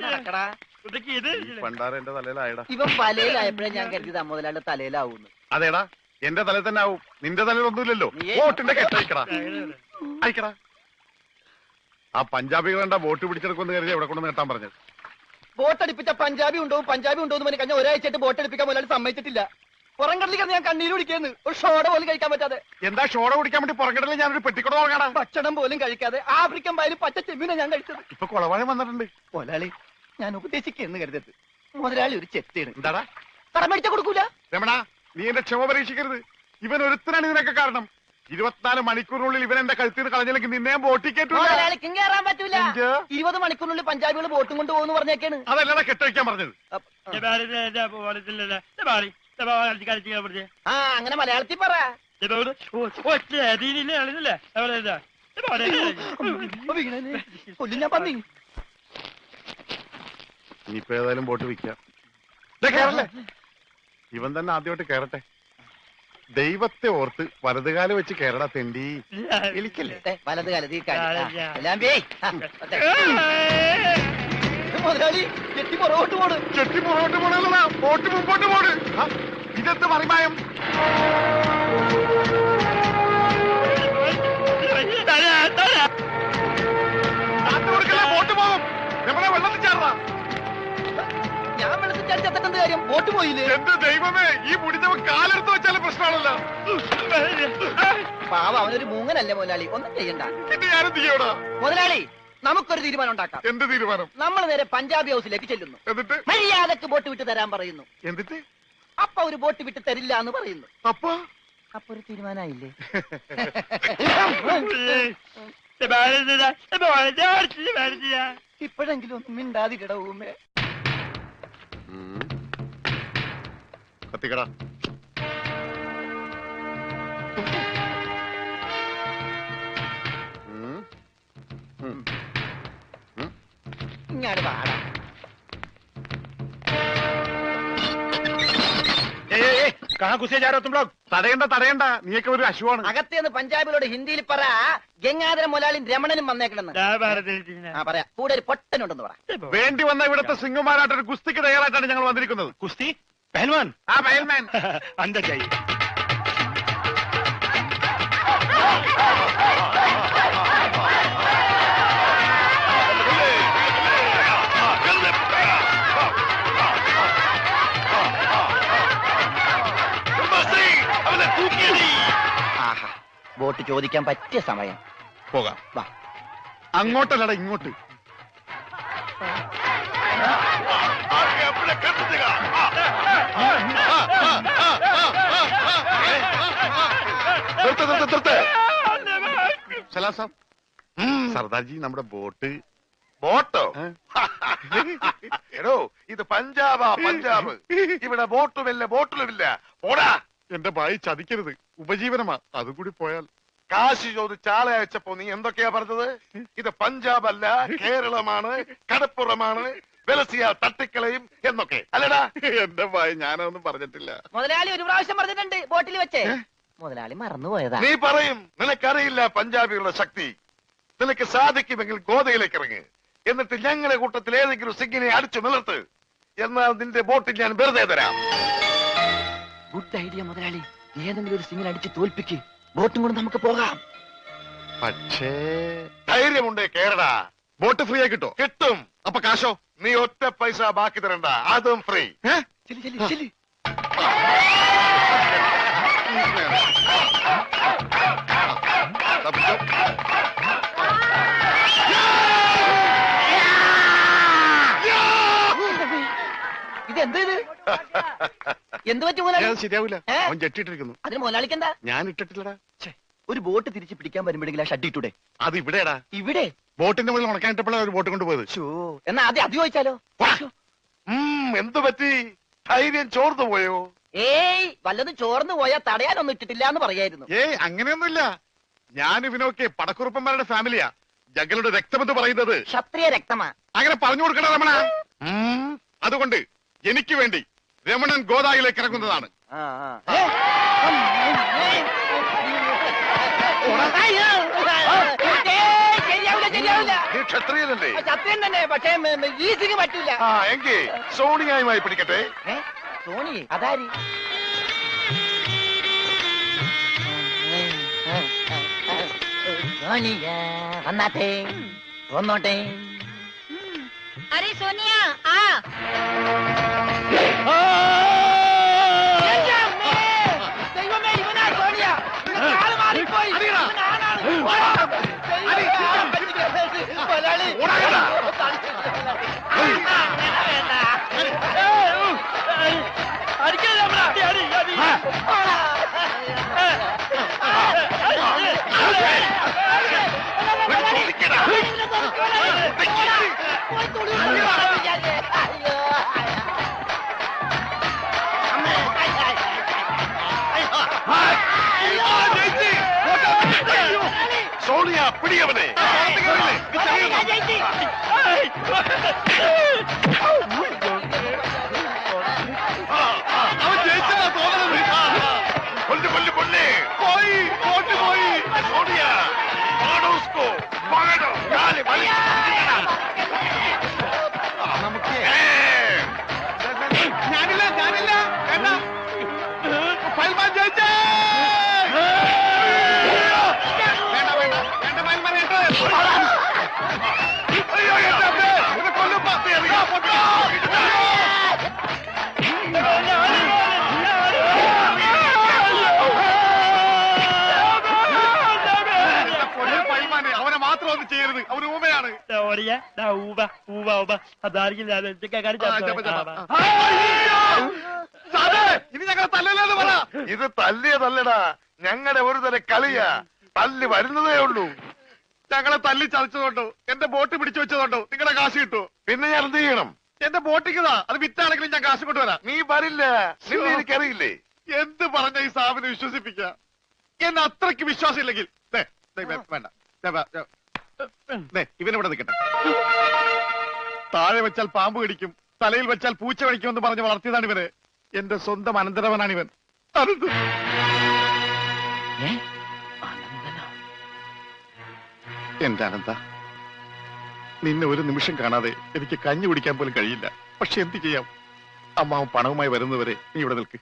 നടക്കടാ. പണ്ടാര എന്റെ തലയിലായടാ. ഇവൻ വലയിലായപ്പോഴേ ഞാൻ കരുതിയത് മുതലാളിയുടെ തലയിലാവൂന്ന്. അതേടാ, എന്റെ തലയിൽ തന്നെ ആവും. നിന്റെ തലയിലൊന്നുമില്ലല്ലോ. വോട്ടിന്റെ കെട്ടയക്കടാ, അയക്കടാ. ആ പഞ്ചാബികളുടെ വോട്ട് പിടിച്ചെടുക്കുമെന്ന് കരുതി എവിടെ കൊണ്ടു നേട്ടാൻ പറഞ്ഞത്. ബോട്ടടിപ്പിച്ച പഞ്ചാബി ഉണ്ടോ എന്ന് പറഞ്ഞ് കഴിഞ്ഞാൽ ഒരാഴ്ചയായിട്ട് ബോട്ടടിപ്പിക്കാൻ മുതലാളി സമ്മതിച്ചിട്ടില്ല. പുറംകടലിൽ ഞാൻ കണ്ണീര് കുടിക്കുന്നു. ഒരു ഷോട പോലും കഴിക്കാൻ പറ്റാതെ. എന്താ ഷോട കുടിക്കാൻ വേണ്ടി പുറംകടലിൽ ഞാനൊരു പെട്ടിക്കട തുടങ്ങാടാ. ഭക്ഷണം പോലും കഴിക്കാതെ ആഫ്രിക്കൻ പായലും പച്ച ചെമ്മീനെ ഞാൻ കഴിച്ചത്. ഇപ്പൊ കുളവാഴം വന്നിട്ടുണ്ട്. മുതലാളി ഞാൻ ഉപദേശിക്കുന്നു കരുതരുത്. മുതലാളി ഒരു ചെത്തിയാണ്. എന്താടാ? കടം മേടിച്ച കൊടുക്കൂല. രമണ, നീ എന്റെ ക്ഷമ പരീക്ഷിക്കരുത്. ഇവൻ ഒരുത്തനാണ് ഇതിനൊക്കെ കാരണം. 24 മണിക്കൂറിനുള്ളിൽ ഇവൻ എന്റെ കഴുത്തിൽ നിന്ന് കളഞ്ഞില്ലെങ്കിൽ നിന്നെയും ബോട്ടിൽ കയറ്റൂല. മുതലാളിക്കും കയറാൻ പറ്റൂല. 20 മണിക്കൂറിനുള്ളിൽ പഞ്ചാബികൾ ബോട്ടും കൊണ്ട് പോകുന്നു പറഞ്ഞേക്കാണ്. അതല്ലടാ കെട്ടഴിക്കാൻ പറഞ്ഞത്. ആ അങ്ങനെ മലയാളത്തിൽ പറ. ഞാൻ പന്നി. ഇനിയിപ്പോ ഏതായാലും ബോട്ട് വിൽക്കാം. കേറല്ലേ, ഇവൻ തന്നെ ആദ്യമായിട്ട് കേറട്ടെ. ദൈവത്തെ ഓർത്ത് വലതുകാലം വെച്ച് കേരള തെണ്ടി. വിളിക്കല്ലേ വലതുകാലത്ത് മുതലാളി ചെട്ടി പുറകോട്ട് പോണ്. ചെട്ടി പുറകോട്ട് പോണല്ലടാ, ബോട്ട് മുമ്പോട്ട് പോണ്. ഇതെന്ത് മറിമായം? ബോട്ട് പോകും. നമ്മളെ വെള്ളത്തിൽ ചാടാ. ഞാൻ വെള്ളത്തിൽ ചാടിച്ചെത്തേണ്ട കാര്യം, ബോട്ട് പോയില്ലേ? എന്ത് ദൈവമേ, ഈ മുടിച്ചവൻ കാലെടുത്ത് വെച്ചാലും പ്രശ്നമാണല്ലോ. പാവ, അവനൊരു മൂങ്ങനല്ലേ മുതലാളി, ഒന്നും ചെയ്യണ്ട. പിന്നെ ഞാനും ചെയ്യടാ. മുതലാളി, നമുക്കൊരു തീരുമാനം ഉണ്ടാക്കാം. എന്ത് തീരുമാനം? നമ്മൾ നേരെ പഞ്ചാബി ഹൗസിലേക്ക് ചെല്ലുന്നു. എന്നിട്ട് മര്യാദക്ക് ബോട്ട് വിട്ട് തരാൻ പറയുന്നു. എന്നിട്ട് അപ്പൊ ഒരു ബോട്ട് വിട്ട് തരില്ല എന്ന് പറയുന്നു. അപ്പൊ ഒരു തീരുമാനമായില്ലേ? ഇപ്പോഴെങ്കിലും ഒന്നും മിണ്ടാതിരിട ഊമേ. കത്തിക്കടാ. ഇങ്ങാട് പാടാ. തടയണ്ട, നീയൊക്കെ ഒരു അശുവാണ്. അകത്തേന്ന് പഞ്ചാബിലോട് ഹിന്ദിയിൽ പറ, ഗംഗാധര മുതലാളിയും രമണനും വന്നേക്കണെന്ന്. പറയാ, കൂടെ ഒരു പൊട്ടനുണ്ടെന്ന് പറ. വേണ്ടി വന്ന ഇവിടുത്തെ സിംഗുമാരായിട്ടൊരു കുസ്തിക്ക് തയ്യാറായിട്ടാണ് ഞങ്ങൾ വന്നിരിക്കുന്നത്. കുസ്തി പഹൽവാൻ. ആ പഹൽവാൻ അന്തർ ജായി. ബോട്ട് ചോദിക്കാൻ പറ്റിയ സമയം. പോകാം. വാ. അങ്ങോട്ടല്ലടാ, ഇങ്ങോട്ട്. സർദാർജി, നമ്മുടെ ബോട്ട്. ബോട്ടോ? എടോ, ഇത് പഞ്ചാബാ, പഞ്ചാബ്. ഇവിടെ ബോട്ടുമില്ല, ബോട്ടിലുമില്ല. പോടാ. എന്റെ ഭായി ചതിക്കരുത്, ഉപജീവനമാ. അതും കൂടി പോയാൽ. കാശ് ചോദിച്ച് ആളെ അയച്ചപ്പോ നീ എന്തൊക്കെയാ പറഞ്ഞത്? ഇത് പഞ്ചാബ് അല്ല, കേരളമാണ്, കടപ്പുറമാണ്, വെലസിയാൽ തട്ടിക്കളയും എന്നൊക്കെ അല്ലടാ. എന്റെ ഭായി ഞാനൊന്നും പറഞ്ഞിട്ടില്ല. മുതലാളി ഒരു പ്രാവശ്യം പറഞ്ഞിട്ടുണ്ട് ബോട്ടിൽ വെച്ചേ. മുതലാളി മറന്നുപോയതാ. നീ പറയും നിനക്കറിയില്ല പഞ്ചാബികളുടെ ശക്തി. നിനക്ക് സാധിക്കുമെങ്കിൽ ഗോതയിലേക്ക് ഇറങ്ങ്. എന്നിട്ട് ഞങ്ങളുടെ കൂട്ടത്തിൽ ഏതെങ്കിലും സിംഗിനെ അടിച്ചു നിലർത്ത്. എന്നാൽ നിന്റെ ബോട്ടിൽ ഞാൻ വെറുതെ തരാം. ഗുഡ് ഐഡിയ മുതലാളി. ഏതെങ്കിലും ഒരു സിംഗിനെ അടിച്ച് തോൽപ്പിക്ക്. ബോട്ടും കൊണ്ട് നമുക്ക് പോകാം. പക്ഷേ ധൈര്യമുണ്ടേ കേരടാ. ബോട്ട് ഫ്രീ ആയി കിട്ടോ? കിട്ടും. അപ്പൊ കാശോ? നീ ഒറ്റ പൈസ ബാക്കി തരണ്ട, അതും ഫ്രീ. ഇതെന്ത് എന്ത് പറ്റി മുതലാളി? ശരിയാവില്ല, അവൻ ജെട്ടിട്ടിരിക്കുന്നു. അതിന് മുതലാളിക്ക് എന്താ? ഞാൻ ഇട്ടിട്ടില്ലടാ. ഒരു ബോട്ട് തിരിച്ച് പിടിക്കാൻ വരുമ്പോഴെങ്കിലും ആ ഷഡ് ഇട്ടൂടെ? അത് ഇവിടെടാ. ഇവിടെ ബോട്ടിന്റെ മുകളിൽ ഉണക്കാനിട്ടപ്പോഴാണ് ഒരു ബോട്ട് കൊണ്ടുപോയത്. എന്നാ ആദ്യം അത് ചോദിച്ചാലോ? എന്തു പറ്റി? ധൈര്യം ചോർന്നു പോയോ? ഏയ്, വല്ലതും ചോർന്നു പോയാ തടയാനൊന്നും ഇട്ടിട്ടില്ല എന്ന് പറയായിരുന്നു. ഏയ്, അങ്ങനെയൊന്നുമില്ല. ഞാൻ ഇവനൊക്കെ പടക്കുറുപ്പന്മാരുടെ ഫാമിലിയാ. ജഗലുടെ രക്തമെന്ന് പറയുന്നത് ക്ഷത്രിയ രക്തമാ. അങ്ങനെ പറഞ്ഞു കൊടുക്കണ രമണ. അതുകൊണ്ട് എനിക്ക് വേണ്ടി രമണൻ ഗോദായിലേക്ക് ഇറങ്ങുന്നതാണ്. ക്ഷത്രിയനല്ലേ? സത്യം തന്നെ, പക്ഷേ ഈ സിംഗ് പറ്റില്ല. ആ എങ്കിൽ സോണിയായുമായി പിടിക്കട്ടെ. സോണി അതാരി? സോണിയ വന്നാട്ടെ, വന്നോട്ടെ. अरे सोनिया आ ദൈവമേ, ഇവനാ സോണിയ. ഇവന്റെ കാല് മാറിപ്പോയി. ഇവനാണാണ്. മുതലാളി. അടിക്കല്ലേ നമ്മളെ? സോണിയ പിടിയവനെ. കൊല്ല് കൊല്ല് കൊല്ല്. പോയി പോട്ട് പോയി. സോണിയ പാടോ ഉസ്കോ, പാടോ. കാല് വലിച്ച് ഞാനില്ല വേണ്ട പൈൽമാൻ ജയിച്ചേ. വേണ്ട വേണ്ട വേണ്ട പൈൽമാൻ കേട്ടോ. അയ്യോ എന്റെ അമ്മേ, ഇത് കൊല്ലും. പൈൽമാനെ അവനെ മാത്രം ഒന്നും ചെയ്യരുത്, അവന് ഊമയാണ്. ഇനി ഞങ്ങളെ തല്ലല്ലെന്ന് പറ. ഇത് തല്ലിയതല്ലടാ, ഞങ്ങളുടെ ഒരു തരം കളിയാ. തല്ലി വരുന്നതേ ഉള്ളൂ. ഞങ്ങളെ തല്ലി ചതച്ചതുകൊണ്ടോ എന്റെ ബോട്ട് പിടിച്ചു വെച്ചതുകൊണ്ടോ നിങ്ങളെ കാശ് കിട്ടുമോ? പിന്നെ ഞാൻ എന്ത് ചെയ്യണം? എന്റെ ബോട്ടിക്കതാ, അത് വിറ്റാണെങ്കിലും ഞാൻ കാശ് കൊണ്ടുവരാം. നീ വരില്ല, നിന്നെ എനിക്കറിയില്ലേ. എന്ത് പറഞ്ഞ ഈ സാബിനെ വിശ്വസിപ്പിക്ക? എന്നെ അത്രയ്ക്ക് വിശ്വാസം ഇല്ലെങ്കിൽ വേണ്ട, ഇവനിവിടെ നിൽക്കട്ടെ. താഴെ വെച്ചാൽ പാമ്പ് കടിക്കും, തലയിൽ വെച്ചാൽ പൂച്ച കടിക്കുമെന്ന് പറഞ്ഞ് വളർത്തിയതാണ് ഇവര്. എന്റെ സ്വന്തം അനന്തരവനാണ് ഇവൻ. എന്റെ അനന്ത, നിന്നെ ഒരു നിമിഷം കാണാതെ എനിക്ക് കഞ്ഞി കുടിക്കാൻ പോലും കഴിയില്ല. പക്ഷെ എന്ത് ചെയ്യാം, അമ്മാവൻ പണവുമായി വരുന്നവരെ നീ ഇവിടെ നിൽക്ക്.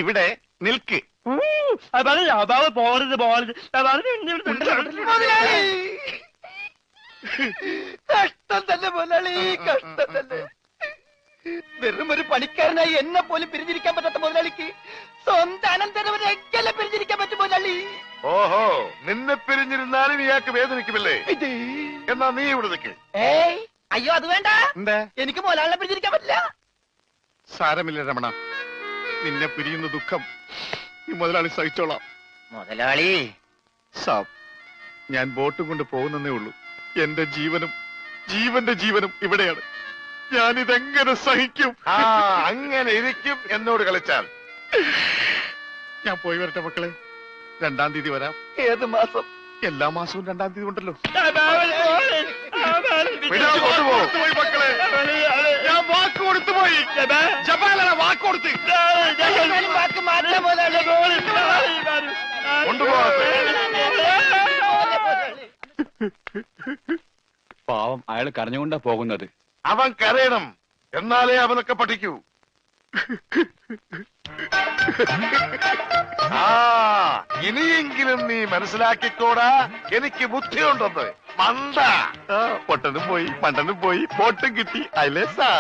ഇവിടെ നിൽക്ക്. കഷ്ടം തന്നെ മുതലാളി, കഷ്ടം തന്നെ. വെറും ഒരു പണിക്കാരനായി എന്നെ പോലും പിരിഞ്ഞിരിക്കാൻ പറ്റാത്ത മുതലാളിക്ക് സ്വന്തം അനന്തരവനെ എങ്ങനെ പിരിഞ്ഞിരിക്കാൻ പറ്റും മുതലാളി? ഓഹോ, നിന്നെ പിരിഞ്ഞിരുന്നാലും ഇയാൾക്ക് വേദനിക്കുമല്ലേ? എന്നാ നീ ഇവിടെ നിൽക്ക്. ഏയ് അയ്യോ, അത് വേണ്ട. എന്താ? എനിക്ക് മുതലാളിനെ പിരിഞ്ഞിരിക്കാൻ പറ്റില്ല. സാരമില്ല രമണ, നിന്നെ പിരിയുന്ന ദുഃഖം ഈ മുതലാളി സഹിച്ചോളാം. മുതലാളി സാബ്, ഞാൻ ബോട്ടും കൊണ്ട് പോകുന്നേ ഉള്ളൂ. എന്റെ ജീവനും ജീവന്റെ ജീവനും ഇവിടെയാണ്. ഞാനിതെങ്ങനെ സഹിക്കും? ആ അങ്ങനെ ഇരിക്കും എന്നോട് കളിച്ചാൽ. ഞാൻ പോയി വരട്ടെ മക്കളെ. 2-ാം തീയതി വരാം. ഏത് മാസം? എല്ലാ മാസവും 2-ാം തീയതി ഉണ്ടല്ലോ. പിടിച്ചു കൊണ്ടുപോ. പോയി മക്കളെ, ഞാൻ വാക്ക് കൊടുത്തു പോയി. ജപാലാണ് വാക്ക് കൊടുത്ത്. വാക്ക് മാറ്റാൻ മുതലാളി. കൊണ്ടുപോകട്ടെ. പാവം, അയാൾ കരഞ്ഞുകൊണ്ടാ പോകുന്നത്. അവൻ കരയണം, എന്നാലേ അവനൊക്കെ പഠിക്കൂ. ആ ഇനിയെങ്കിലും നീ മനസ്സിലാക്കിക്കോടാ, എനിക്ക് ബുദ്ധിയുണ്ടെന്ന്. മണ്ട. പൊട്ടനും പോയി, മണ്ടനും പോയി, ബോട്ടും കിട്ടി. അയലേസാ.